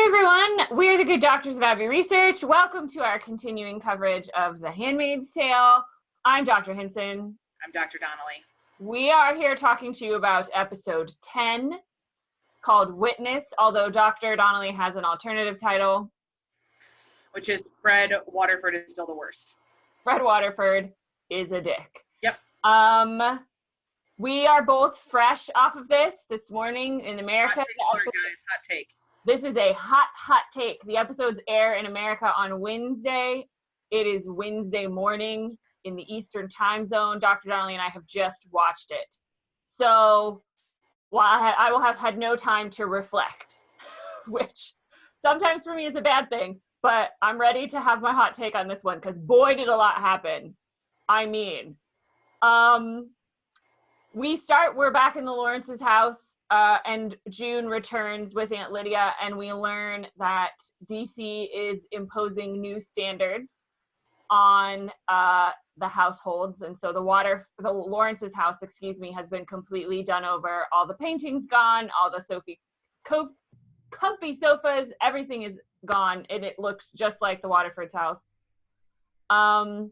everyone, we're the Good Doctors of Abbey Research. Welcome to our continuing coverage of The Handmaid's Tale. I'm Dr. Hinson. I'm Dr. Donnelly. We are here talking to you about episode 10 called Witness, although Dr. Donnelly has an alternative title. Which is Fred Waterford is still the worst. Fred Waterford is a dick. Yep. We are both fresh off of this morning in America. Hot take alert, guys. Hot take. This is a hot take. The episodes air in America on Wednesday. It is Wednesday morning in the Eastern time zone. Dr. Donnelly and I have just watched it. So while I will have had no time to reflect, which sometimes for me is a bad thing, but I'm ready to have my hot take on this one because boy, did a lot happen. I mean, we're back in the Lawrence's house. And June returns with Aunt Lydia, and we learn that DC is imposing new standards on the households, and so the Lawrence's house, has been completely done over. All the paintings gone, all the comfy sofas, everything is gone, and it looks just like the Waterford's house. And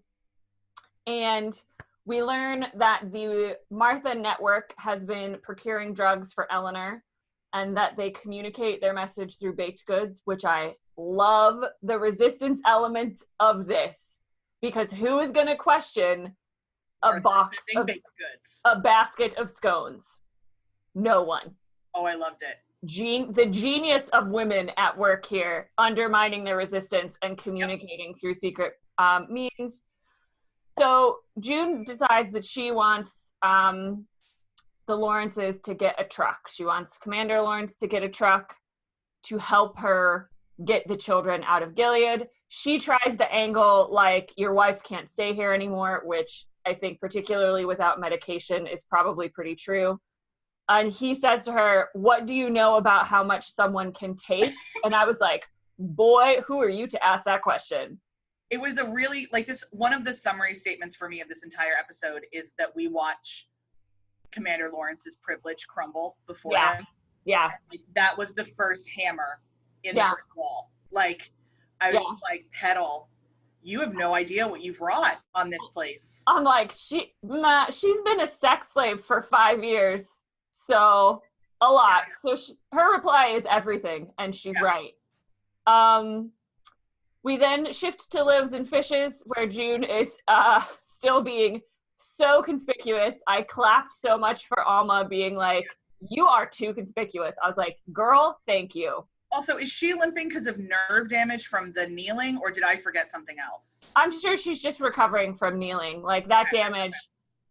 we learn that the Martha Network has been procuring drugs for Eleanor and that they communicate their message through baked goods, which I love the resistance element of this, because who is going to question a basket of scones? No one. Oh, I loved it. The genius of women at work here, undermining their resistance and communicating through secret means. So June decides that she wants the Lawrences to get a truck. She wants Commander Lawrence to get a truck to help her get the children out of Gilead. She tries the angle like your wife can't stay here anymore, which I think particularly without medication is probably pretty true. And he says to her, "What do you know about how much someone can take?" And I was like, boy, who are you to ask that question? It was a really, one of the summary statements for me of this entire episode is that we watch Commander Lawrence's privilege crumble before him. Yeah. That was the first hammer in the brick wall. I was just like, Petal, you have no idea what you've wrought on this place. I'm like, she's been a sex slave for 5 years, so a lot. So her reply is everything, and she's right. We then shift to Loaves and Fishes, where June is still being so conspicuous. I clapped so much for Alma being like, "You are too conspicuous." I was like, girl, thank you. Also, is she limping because of nerve damage from the kneeling, or did I forget something else? I'm sure she's just recovering from kneeling. Like, that damage,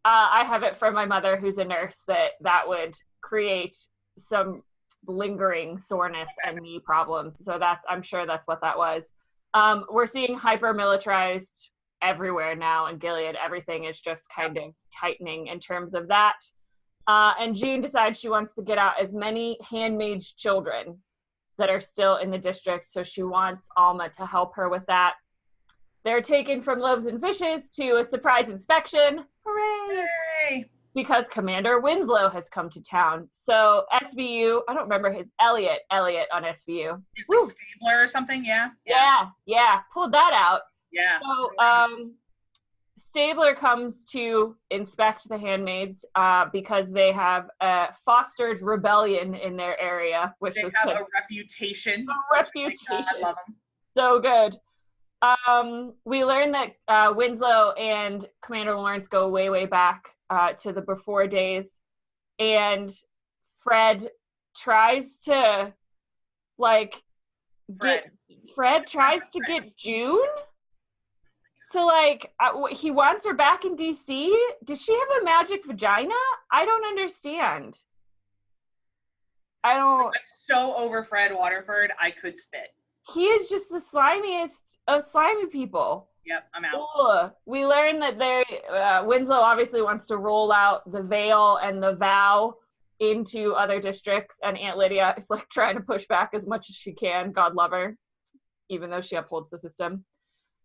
I have it from my mother, who's a nurse, that would create some lingering soreness and knee problems. So I'm sure that's what that was. We're seeing hyper-militarized everywhere now in Gilead. Everything is just kind of tightening in terms of that. And June decides she wants to get out as many handmaid's children that are still in the district, so she wants Alma to help her with that. They're taken from Loaves and Fishes to a surprise inspection. Hooray! Yay! Because Commander Winslow has come to town. So SVU, I don't remember Elliot on SVU. It's like Stabler or something, yeah? Yeah, pulled that out. Yeah. So Stabler comes to inspect the handmaids because they have fostered rebellion in their area, which they have a reputation. A reputation. I love them. So good. We learn that Winslow and Commander Lawrence go way back to the before days, and Fred tries to get June to he wants her back in DC. Does she have a magic vagina? I don't understand. I'm so over Fred Waterford, I could spit. He is just the slimiest of slimy people. Yep, I'm out. Ugh. We learn that Winslow obviously wants to roll out the veil and the vow into other districts, and Aunt Lydia is trying to push back as much as she can. God love her, even though she upholds the system.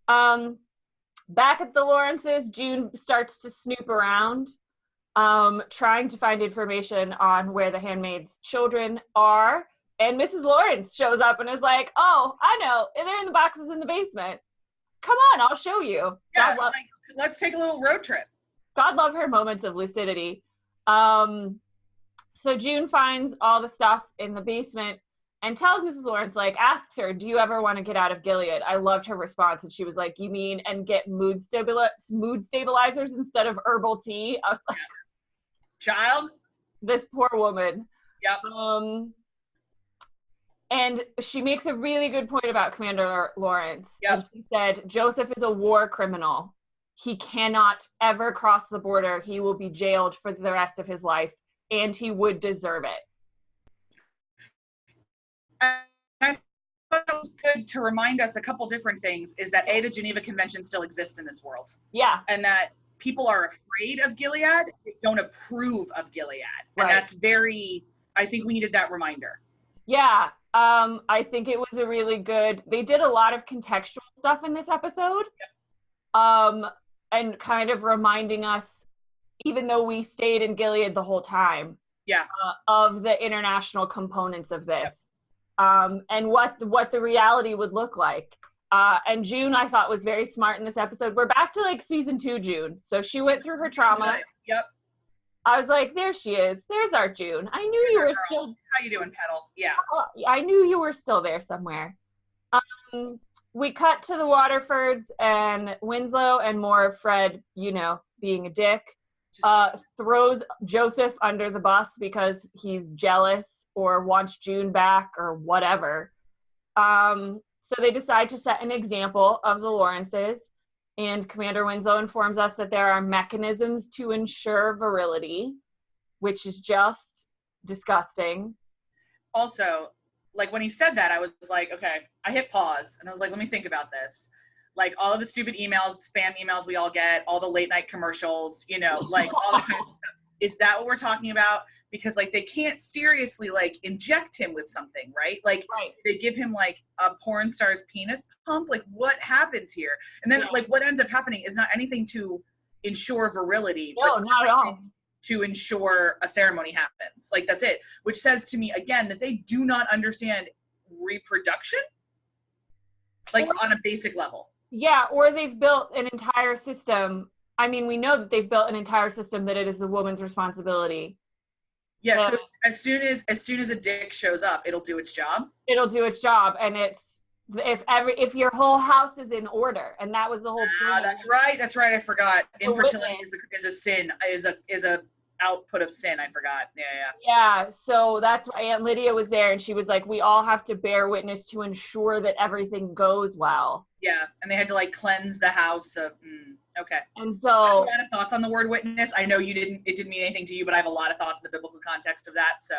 Back at the Lawrences, June starts to snoop around, trying to find information on where the handmaid's children are. And Mrs. Lawrence shows up and is like, oh, I know. They're in the boxes in the basement. Come on, I'll show you. Yeah, let's take a little road trip. God love her moments of lucidity. So June finds all the stuff in the basement and tells Mrs. Lawrence, like, asks her, do you ever want to get out of Gilead? I loved her response. And she was like, you mean, and get mood stabilizers instead of herbal tea? I was like, child, this poor woman. Yep. And she makes a really good point about Commander Lawrence. Yep. And she said, Joseph is a war criminal. He cannot ever cross the border. He will be jailed for the rest of his life, and he would deserve it. I thought that was good to remind us a couple different things, is that the Geneva Convention still exists in this world. Yeah. And that people are afraid of Gilead, they don't approve of Gilead. And right. That's I think we needed that reminder. Yeah. I think it was a really good, they did a lot of contextual stuff in this episode. Yep. And kind of reminding us, even though we stayed in Gilead the whole time, yeah, of the international components of this. Yep. And what the reality would look like. And June, I thought, was very smart in this episode. We're back to like season 2 June. So she went through her trauma. Yep. I was like, there she is. There's our June. I knew you were still. How you doing, Petal? Yeah. I knew you were still there somewhere. We cut to the Waterfords and Winslow, and more of Fred, being a dick, throws Joseph under the bus because he's jealous or wants June back or whatever. So they decide to set an example of the Lawrences, and Commander Winslow informs us that there are mechanisms to ensure virility, which is just disgusting. Also, like when he said that, I was like, okay, I hit pause and I was like, let me think about this. Like all of the stupid emails, spam emails we all get, all the late night commercials, like all that kind of stuff. Is that what we're talking about? Because like they can't seriously like inject him with something, right? Like right. They give him like a porn star's penis pump. Like what happens here? And then like what ends up happening is not anything to ensure virility. No, not at all. To ensure a ceremony happens. Like that's it. Which says to me again that they do not understand reproduction, like on a basic level. Yeah, or they've built an entire system. I mean, we know that they've built an entire system that it is the woman's responsibility. Yeah, so as soon as a dick shows up, it'll do its job. It'll do its job, and it's if your whole house is in order, and that was the whole point. That's right. I forgot. Infertility is a sin. Is a output of sin. I forgot. Yeah. So that's why Aunt Lydia was there, and she was like, "We all have to bear witness to ensure that everything goes well." Yeah, and they had to like cleanse the house of. Okay. And so I have a lot of thoughts on the word witness. I know it didn't mean anything to you, but I have a lot of thoughts in the biblical context of that. So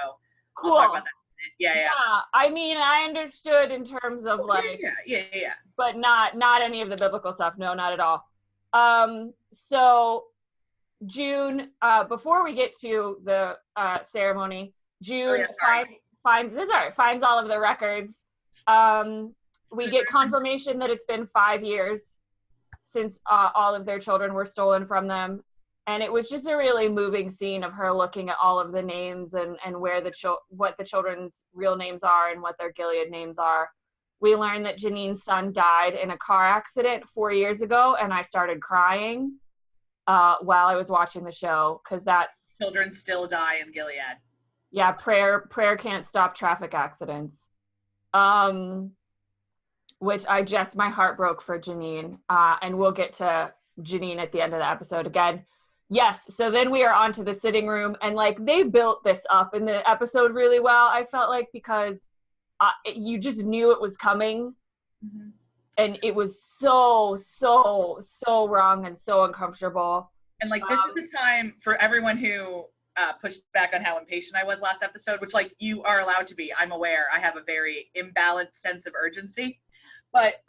cool. I'll talk about that. Yeah. I mean, I understood in terms of Yeah. But not any of the biblical stuff. No, not at all. So June, before we get to the ceremony, June finds all of the records. We get confirmation that it's been 5 years since all of their children were stolen from them. And it was just a really moving scene of her looking at all of the names and where what the children's real names are and what their Gilead names are. We learned that Janine's son died in a car accident 4 years ago, and I started crying while I was watching the show, because that's... Children still die in Gilead. Yeah, prayer can't stop traffic accidents. Which my heart broke for Janine. And we'll get to Janine at the end of the episode again. Yes, so then we are on to the sitting room, and like they built this up in the episode really well, I felt like, because you just knew it was coming. Mm-hmm. And it was so wrong and so uncomfortable. And like this is the time for everyone who pushed back on how impatient I was last episode, which like you are allowed to be. I'm aware I have a very imbalanced sense of urgency. But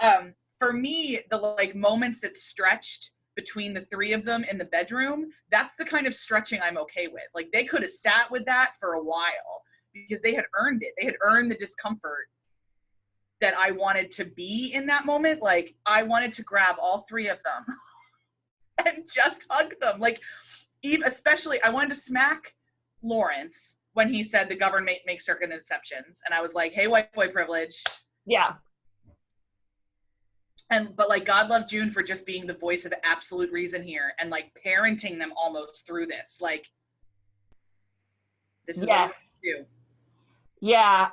for me, the like moments that stretched between the three of them in the bedroom, that's the kind of stretching I'm okay with. Like they could have sat with that for a while because they had earned it. They had earned the discomfort that I wanted to be in that moment. Like I wanted to grab all three of them and just hug them. Like especially I wanted to smack Lawrence when he said the government makes certain exceptions. And I was like, hey, white boy privilege. Yeah. But like, God love June for just being the voice of absolute reason here and like parenting them almost through this. Like, this is what you do. Yeah.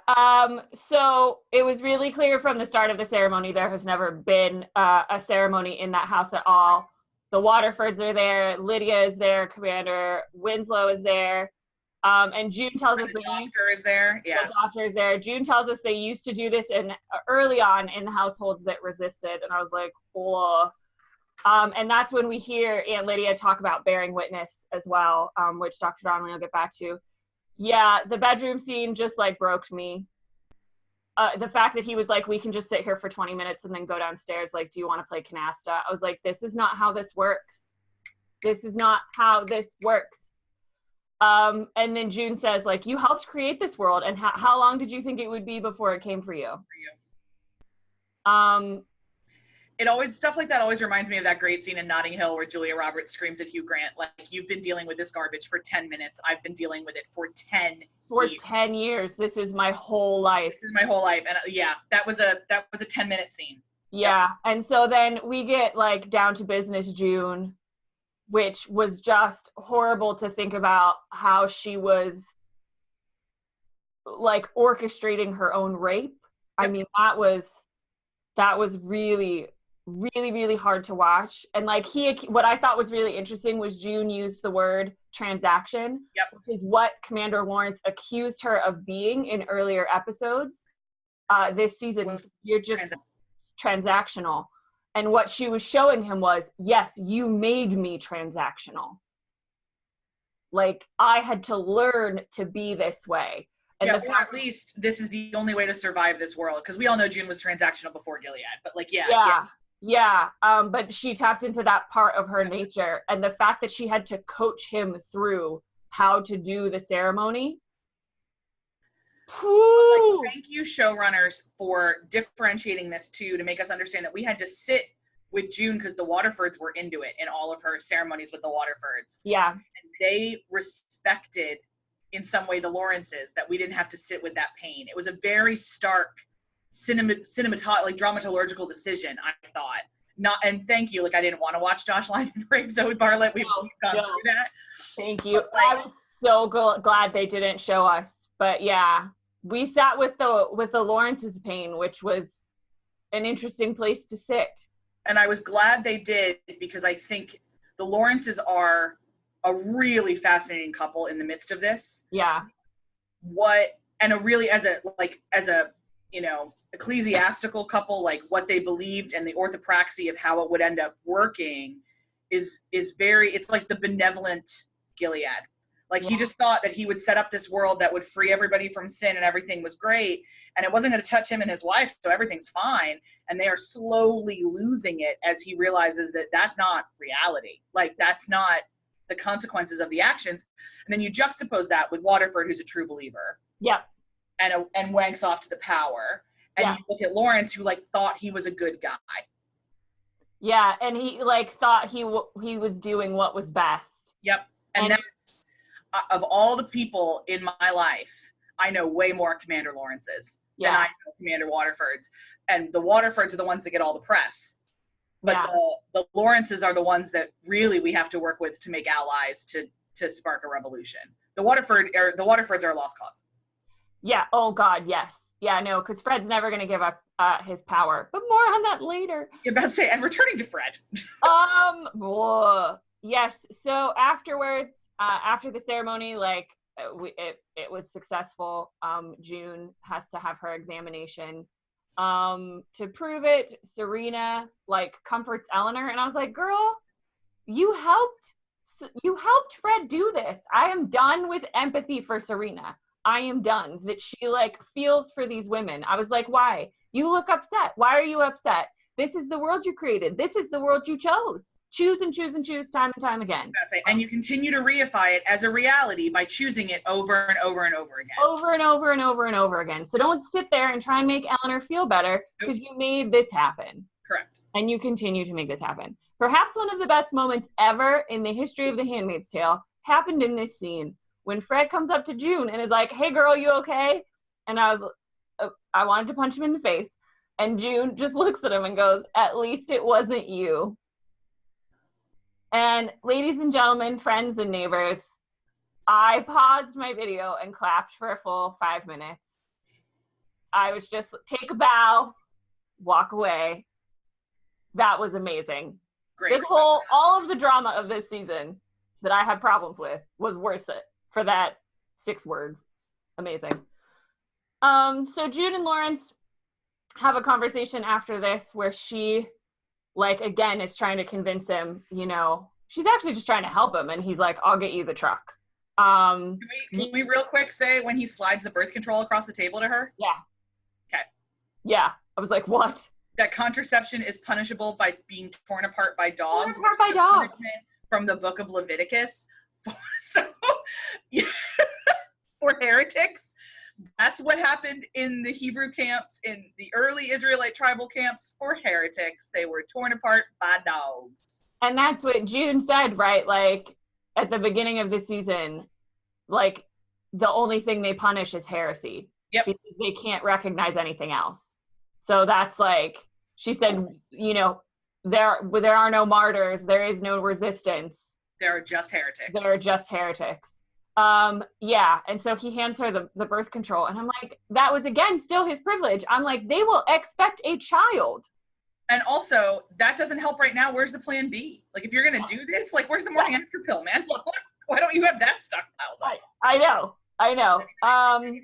So it was really clear from the start of the ceremony, there has never been a ceremony in that house at all. The Waterfords are there. Lydia is there. Commander Winslow is there. And June tells us the doctor is there. Yeah. The doctor is there. June tells us they used to do this early on in the households that resisted. And I was like, oh. And that's when we hear Aunt Lydia talk about bearing witness as well, which Dr. Donnelly will get back to. Yeah, the bedroom scene just like broke me. The fact that he was like, we can just sit here for 20 minutes and then go downstairs. Like, do you want to play canasta? I was like, this is not how this works. This is not how this works. And then June says, like, you helped create this world. And how long did you think it would be before it came for you? It always, stuff like that always reminds me of that great scene in Notting Hill where Julia Roberts screams at Hugh Grant, like, you've been dealing with this garbage for 10 minutes. I've been dealing with it for 10 years. 10 years. This is my whole life. This is my whole life. And yeah, that was a 10-minute scene. Yeah. And so then we get like down to business June, which was just horrible to think about how she was like orchestrating her own rape. Yep. I mean, that was really, really, really hard to watch. And like what I thought was really interesting was June used the word transaction, which is what Commander Lawrence accused her of being in earlier episodes. This season, you're just transactional. And what she was showing him was, yes, you made me transactional. Like, I had to learn to be this way. And or at least this is the only way to survive this world. Because we all know June was transactional before Gilead. But like, yeah. But she tapped into that part of her nature. And the fact that she had to coach him through how to do the ceremony. Like, thank you, showrunners, for differentiating this too, to make us understand that we had to sit with June because the Waterfords were into it in all of her ceremonies with the Waterfords. Yeah. And they respected in some way the Lawrences, that we didn't have to sit with that pain. It was a very stark dramaturgical decision, I thought. And thank you. Like, I didn't want to watch Josh Lyman rape Zoe Bartlett. We've gone through that. Thank you. I was so glad they didn't show us. But yeah, we sat with the Lawrence's pain, which was an interesting place to sit. And I was glad they did, because I think the Lawrences are a really fascinating couple in the midst of this. Yeah. As a ecclesiastical couple, like what they believed and the orthopraxy of how it would end up working is very, it's like the benevolent Gilead. Like, he just thought that he would set up this world that would free everybody from sin and everything was great. And it wasn't going to touch him and his wife, so everything's fine. And they are slowly losing it as he realizes that that's not reality. Like, that's not the consequences of the actions. And then you juxtapose that with Waterford, who's a true believer. Yep. And wanks off to the power. And you look at Lawrence, who like thought he was a good guy. Yeah, and he like thought he was doing what was best. Yep. And that's, of all the people in my life, I know way more Commander Lawrences than I know Commander Waterfords. And the Waterfords are the ones that get all the press. But the Lawrences are the ones that really we have to work with to make allies to spark a revolution. The Waterfords are a lost cause. Yeah. Oh God. Yes. Yeah. No, because Fred's never going to give up his power. But more on that later. You're about to say, and returning to Fred. Yes. So afterwards, after the ceremony, like it was successful. June has to have her examination. To prove it, Serena like comforts Eleanor, and I was like, girl, you helped Fred do this. I am done with empathy for Serena. I am done. That she like feels for these women. I was like, why? You look upset. Why are you upset? This is the world you created. This is the world you chose. Choose and choose and choose time and time again. That's it. And you continue to reify it as a reality by choosing it over and over and over again. Over and over and over and over again. So don't sit there and try and make Eleanor feel better because you made this happen. Correct. And you continue to make this happen. Perhaps one of the best moments ever in the history of The Handmaid's Tale happened in this scene when Fred comes up to June and is like, hey girl, you okay? And I wanted to punch him in the face. And June just looks at him and goes, at least it wasn't you. And ladies and gentlemen, friends and neighbors, I paused my video and clapped for a full 5 minutes. I was just take a bow, walk away. That was amazing. Great. All of the drama of this season that I had problems with was worth it for that 6 words. Amazing. So June and Lawrence have a conversation after this where she, like, again, is trying to convince him, you know, she's actually just trying to help him. And he's like, I'll get you the truck. Can we real quick say when he slides the birth control across the table to her? Yeah. Okay. Yeah. I was like, what? That contraception is punishable by being torn apart by dogs. Torn apart by dogs. From the book of Leviticus. So, yeah, for heretics. That's what happened in the Hebrew camps, in the early Israelite tribal camps for heretics. They were torn apart by dogs. And that's what June said, right? Like, at the beginning of the season, like, the only thing they punish is heresy. Yep. Because they can't recognize anything else. So that's like, she said, you know, there are no martyrs. There is no resistance. There are just heretics. There are just heretics. Yeah. And so he hands her the birth control. And I'm like, that was, again, still his privilege. I'm like, they will expect a child. And also, that doesn't help right now. Where's the plan B? Like, if you're going to do this, like, where's the morning after pill, man? Why don't you have that stockpiled up? I know. Anyway.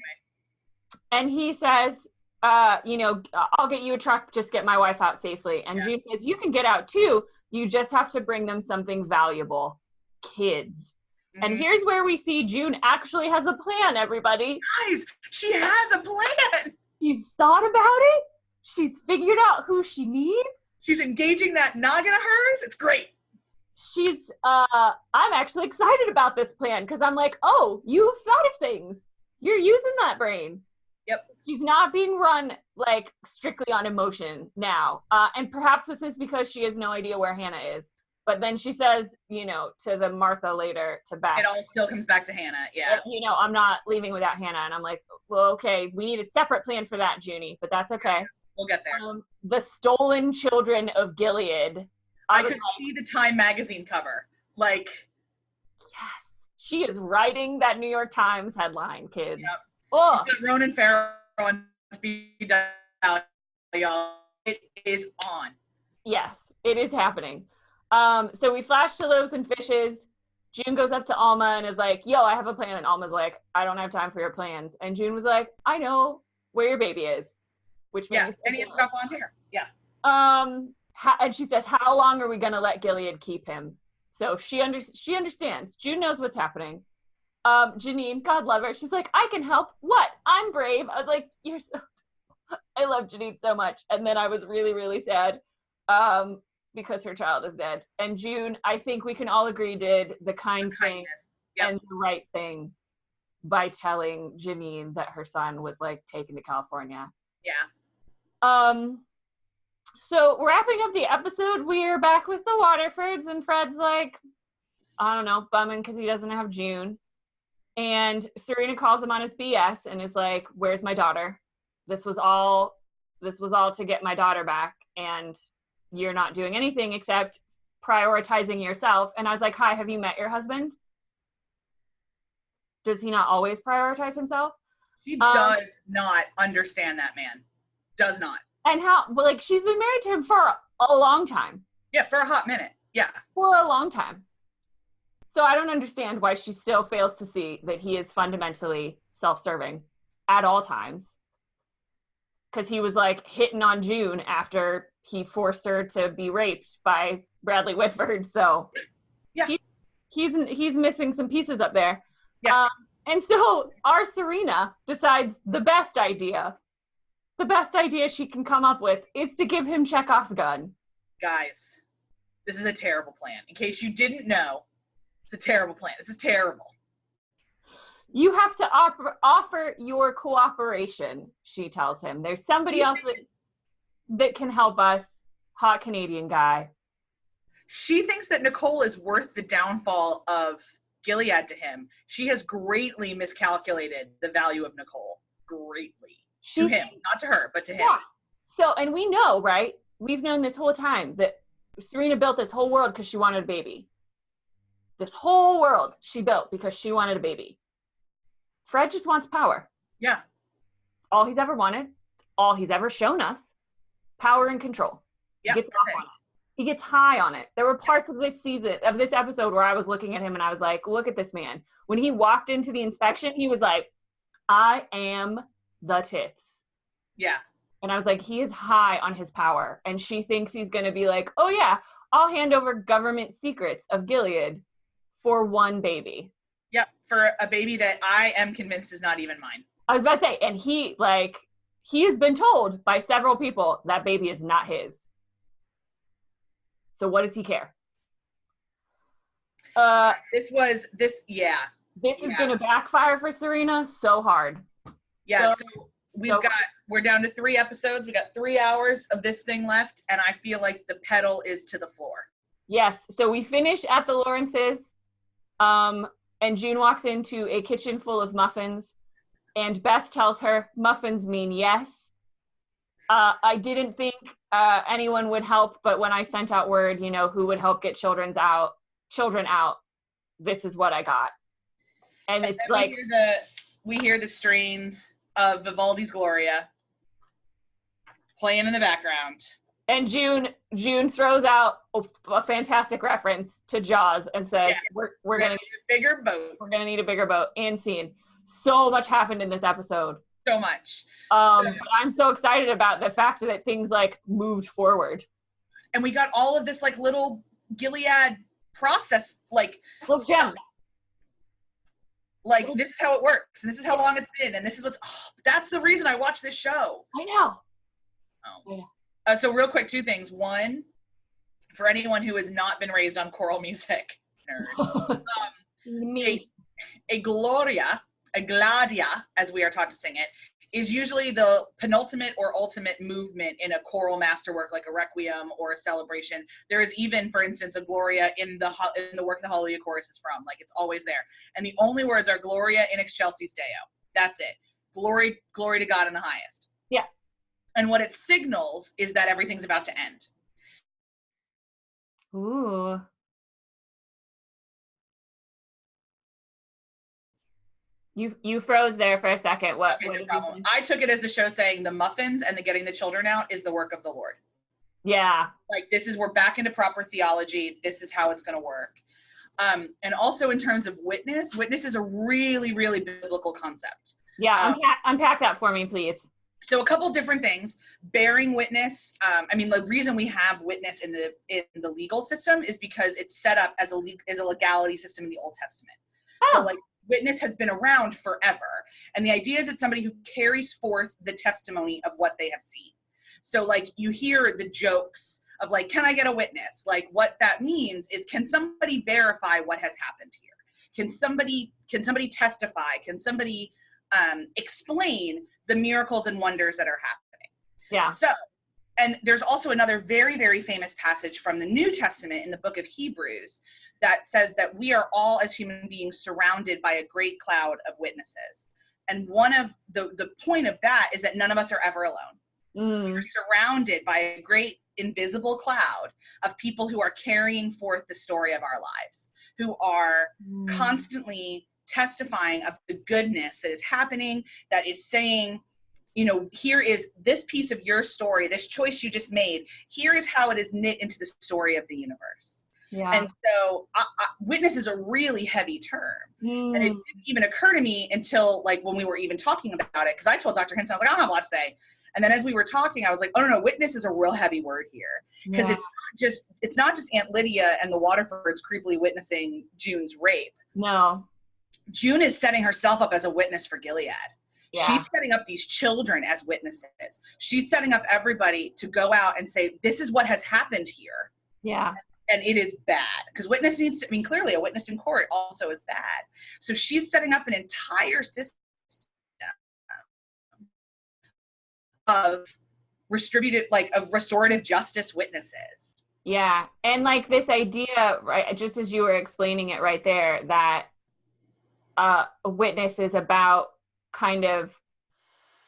And he says, you know, I'll get you a truck, just get my wife out safely. And June says, you can get out too. You just have to bring them something valuable. Kids. Mm-hmm. And here's where we see June actually has a plan, everybody. Guys, she has a plan. She's thought about it. She's figured out who she needs. She's engaging that noggin of hers. It's great. She's, I'm actually excited about this plan because I'm like, oh, you've thought of things. You're using that brain. Yep. She's not being run, like, strictly on emotion now. And perhaps this is because she has no idea where Hannah is. But then she says, you know, to the Martha later, to Beth. It all still comes back to Hannah, yeah. You know, I'm not leaving without Hannah. And I'm like, well, okay, we need a separate plan for that, Junie. But that's okay. We'll get there. The stolen children of Gilead. I could see the Time magazine cover. Like. Yes. She is writing that New York Times headline, kids. Yep. Oh. She's got Ronan Farrow on speed dial, y'all. It is on. Yes, it is happening. So we flash to Loaves and Fishes. June goes up to Alma and is like, yo, I have a plan. And Alma's like, I don't have time for your plans. And June was like, I know where your baby is. Which means and he has got blonde hair. Yeah. And she says, how long are we going to let Gilead keep him? So she understands. June knows what's happening. Janine, God love her. She's like, I can help. What? I'm brave. I was like, you're so, I love Janine so much. And then I was really, really sad because her child is dead. And June, I think we can all agree, did the kind thing and the right thing by telling Janine that her son was, like, taken to California. Yeah. So wrapping up the episode, we're back with the Waterfords, and Fred's like, I don't know, bumming because he doesn't have June. And Serena calls him on his BS and is like, where's my daughter? This was all to get my daughter back, and you're not doing anything except prioritizing yourself. And I was like, hi, have you met your husband? Does he not always prioritize himself? She does not understand that man. Does not. And like, she's been married to him for a long time. Yeah, for a hot minute. Yeah. For a long time. So I don't understand why she still fails to see that he is fundamentally self-serving at all times. Because he was, like, hitting on June after he forced her to be raped by Bradley Whitford. So yeah, he's missing some pieces up there. Yeah. And so our Serena decides the best idea she can come up with is to give him Chekhov's gun. Guys, this is a terrible plan. In case you didn't know, it's a terrible plan. This is terrible. You have to offer your cooperation, she tells him. There's somebody else that can help us. Hot Canadian guy. She thinks that Nicole is worth the downfall of Gilead to him, she has greatly miscalculated the value of Nicole. Greatly. To him, not to her, but to him. Yeah. So, and we know, right? We've known this whole time that Serena built this whole world because she wanted a baby. This whole world she built because she wanted a baby. Fred just wants power. Yeah. All he's ever wanted, all he's ever shown us, power and control. Yeah, he gets high on it. There were parts of this season, of this episode, where I was looking at him and I was like, look at this man. When he walked into the inspection, he was like, I am the tits. Yeah. And I was like, he is high on his power. And she thinks he's going to be like, oh yeah, I'll hand over government secrets of Gilead for one baby. Yep, for a baby that I am convinced is not even mine. I was about to say, and he has been told by several people that baby is not his. So what does he care? This is going to backfire for Serena so hard. Yeah, so we're down to 3 episodes. We got 3 hours of this thing left, and I feel like the pedal is to the floor. Yes, so we finish at the Lawrences, and June walks into a kitchen full of muffins, and Beth tells her muffins mean yes. I didn't think anyone would help, but when I sent out word, who would help get children out, this is what I got. And it's like we hear the strains of Vivaldi's Gloria playing in the background. And June throws out a fantastic reference to Jaws and says, we're gonna need a bigger boat. We're gonna need a bigger boat. And scene. So much happened in this episode. So much. But I'm so excited about the fact that things moved forward. And we got all of this little Gilead process, little gems. This is how it works, and this is how long it's been, and this is that's the reason I watch this show. I know. So real quick, 2 things. One, for anyone who has not been raised on choral music, nerd, a Gloria, a Gladia, as we are taught to sing it, is usually the penultimate or ultimate movement in a choral masterwork, like a requiem or a celebration. There is even, for instance, a Gloria in the work the Hallelujah chorus is from. It's always there. And the only words are Gloria in excelsis Deo. That's it. Glory to God in the highest. Yeah. And what it signals is that everything's about to end. Ooh. You froze there for a second. What did you say? I took it as the show saying the muffins and the getting the children out is the work of the Lord. Yeah. We're back into proper theology. This is how it's going to work. And also in terms of witness is a really, really biblical concept. Yeah, unpack that for me, please. So a couple different things. Bearing witness. The reason we have witness in the legal system is because it's set up as a legality system in the Old Testament. Oh. So witness has been around forever. And the idea is it's somebody who carries forth the testimony of what they have seen. So you hear the jokes of can I get a witness? What that means is, can somebody verify what has happened here? Can somebody testify? Can somebody explain the miracles and wonders that are happening? Yeah. So, and there's also another very, very famous passage from the New Testament in the book of Hebrews that says that we are all, as human beings, surrounded by a great cloud of witnesses. And one of the point of that is that none of us are ever alone. We're surrounded by a great invisible cloud of people who are carrying forth the story of our lives, who are constantly testifying of the goodness that is happening, that is saying, here is this piece of your story, this choice you just made. Here is how it is knit into the story of the universe. Yeah. And so witness is a really heavy term. And it didn't even occur to me until when we were even talking about it, because I told Dr. Henson, I was like, I don't have a lot to say. And then as we were talking, I was like, oh no, witness is a real heavy word here. Because it's not just Aunt Lydia and the Waterfords creepily witnessing June's rape. No. June is setting herself up as a witness for Gilead. Yeah. She's setting up these children as witnesses. She's setting up everybody to go out and say, this is what has happened here. Yeah. And it is bad. Because witness needs to, clearly a witness in court also is bad. So she's setting up an entire system of of restorative justice witnesses. Yeah. And this idea, right, just as you were explaining it right there, that Witness is about kind of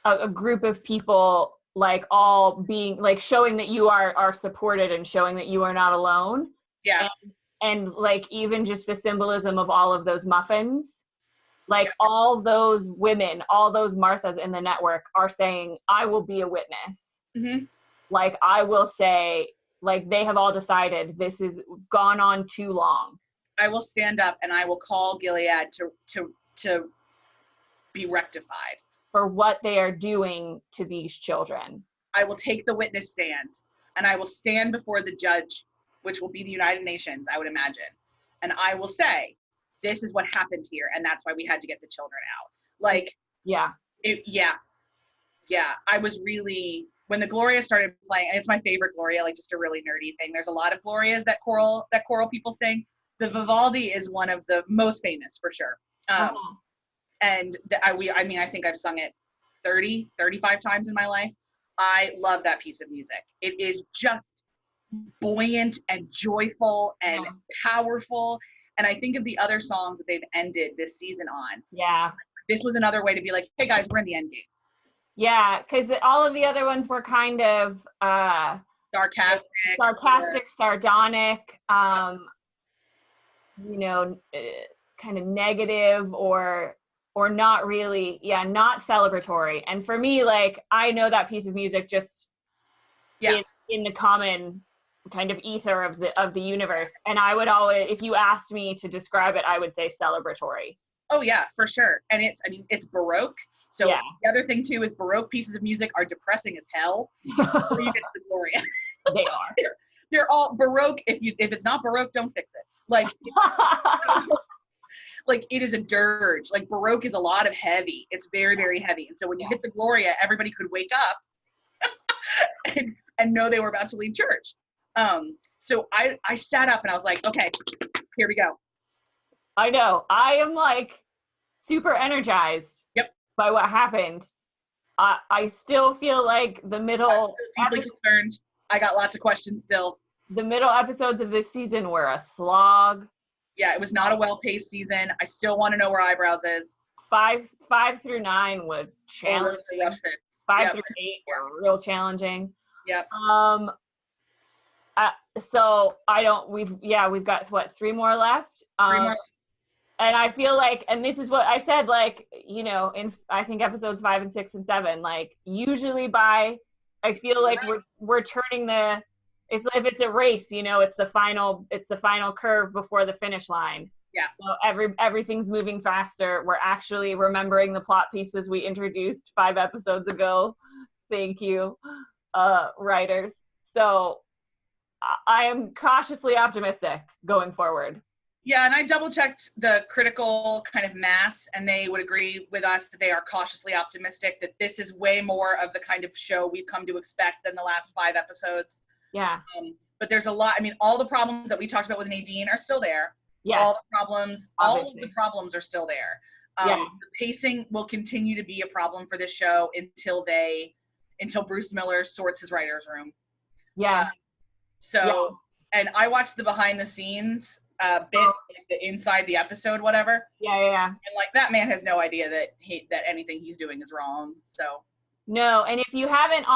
a group of people like all being like showing that you are supported and showing that you are not alone. Yeah. And like even just the symbolism of all of those muffins, like all those women, all those Marthas in the network are saying, I will be a witness. Mm-hmm. Like I will say, like they have all decided this has gone on too long. I will stand up and I will call Gilead to be rectified For what they are doing to these children. I will take the witness stand and I will stand before the judge, which will be the United Nations, I would imagine. And I will say, this is what happened here. And that's why we had to get the children out. Like, yeah. I was really, when the Gloria started playing, and it's my favorite Gloria, like just a really nerdy thing. There's a lot of Glorias that choral people sing. The Vivaldi is one of the most famous for sure. And I think I've sung it 30, 35 times in my life. I love that piece of music. It is just buoyant and joyful and powerful. And I think of the other songs that they've ended this season on. Yeah. This was another way to be like, hey guys, we're in the end game. Yeah, because all of the other ones were kind of sarcastic, sardonic, kind of negative or not really, not celebratory. And for me, like, I know that piece of music just in the common kind of ether of the universe. And I would always, if you asked me to describe it, I would say celebratory. Oh yeah, for sure. And it's Baroque. So the other thing too is Baroque pieces of music are depressing as hell. Before you get to the Gloria. They are. They're all Baroque. If it's not Baroque, don't fix it. Like, like it is a dirge. Like Baroque is a lot of heavy. It's very, very heavy. And so when you hit the Gloria, everybody could wake up and know they were about to leave church. So I sat up and I was like, okay, here we go. I know. I am like super energized by what happened. I still feel like the middle. I'm deeply concerned. I got lots of questions still. The middle episodes of this season were a slog. Yeah, it was not a well-paced season. I still want to know where Eyebrows is. 5 through 9 were challenging. 5 through 8 were real challenging. Yep. So we've got what, 3 more left? 3 more. And I feel like, and this is what I said, like, in I think episodes 5 and 6 and 7, like usually I feel like we're turning if it's a race, it's the final curve before the finish line. Yeah. So everything's moving faster. We're actually remembering the plot pieces we introduced 5 episodes ago. Thank you, writers. So I am cautiously optimistic going forward. Yeah, and I double-checked the critical kind of mass, and they would agree with us that they are cautiously optimistic that this is way more of the kind of show we've come to expect than the last 5 episodes. Yeah. But there's a lot. I mean, all the problems that we talked about with Nadine are still there. Yes. All of the problems are still there. The pacing will continue to be a problem for this show until Bruce Miller sorts his writer's room. Yeah. And I watched the behind the scenes bit, like the inside the episode, whatever. Yeah. And like that man has no idea that anything he's doing is wrong. So. No, and if you haven't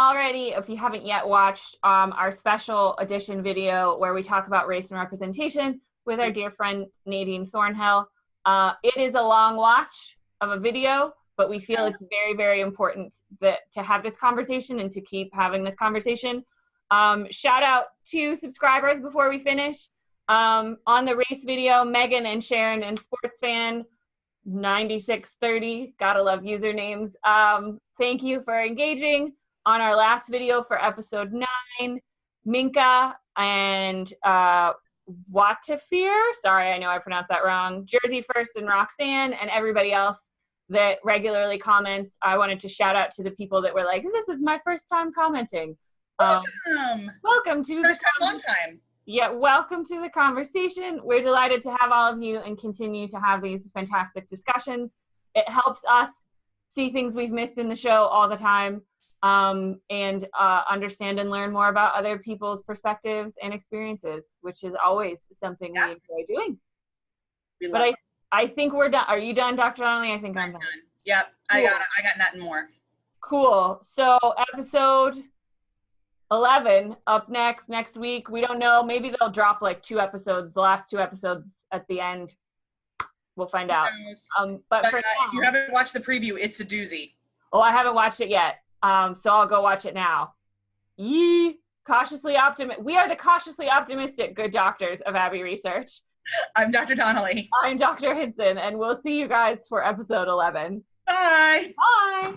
yet watched our special edition video where we talk about race and representation with our dear friend Nadine Thornhill, it is a long watch of a video, but we feel it's very, very important to have this conversation and to keep having this conversation. Shout out to subscribers before we finish. On the race video, Megan and Sharon and Sports Fan 9630, gotta love usernames. Thank you for engaging on our last video for episode 9. Minka and Watafir, sorry, I know I pronounced that wrong, Jersey First and Roxanne, and everybody else that regularly comments. I wanted to shout out to the people that were like, this is my first time commenting. Welcome to first time, long time. Yeah, welcome to the conversation. We're delighted to have all of you and continue to have these fantastic discussions. It helps us see things we've missed in the show all the time, and understand and learn more about other people's perspectives and experiences, which is always something we enjoy doing. I think we're done. Are you done, Dr. Donnelly? I think I'm done. Yep, Cool. I got nothing more. Cool. So episode 11 up next week. We don't know. Maybe they'll drop like 2 episodes, the last 2 episodes at the end. We'll find out. But for now, if you haven't watched the preview, it's a doozy. Oh, I haven't watched it yet. So I'll go watch it now. Yee. Cautiously optimistic. We are the cautiously optimistic good doctors of Abbey Research. I'm Dr. Donnelly. I'm Dr. Hinson, and we'll see you guys for episode 11. Bye. Bye.